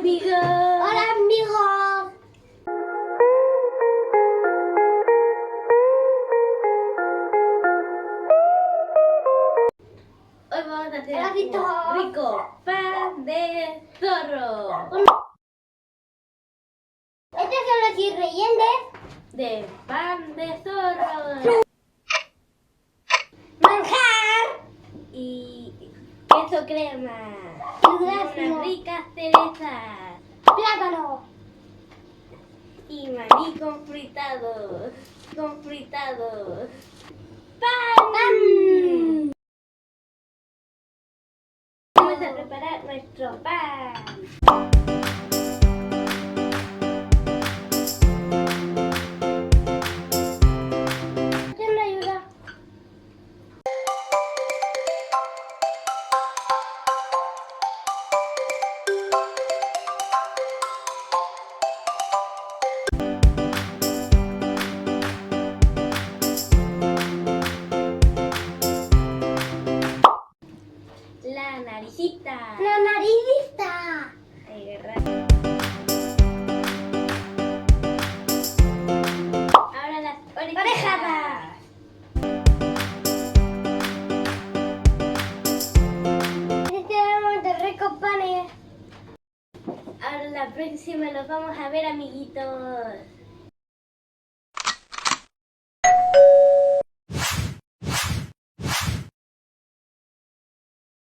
amigos. Hola amigos. Hoy vamos a hacer Hola, Vito. un rico pan de zorro. Estos son los ingredientes. De pan de zorro. Manjar. Y queso crema. Durazno. Unas ricas cerezas. Plátano. Y maní confritado. Confritado. Pan. Vamos a preparar nuestro pan. ¿Quién me ayuda? La naricita. La naricita. Ahora las Orejadas. orejadas. Tenemos de ricos panes. Ahora la próxima los vamos a ver, amiguitos.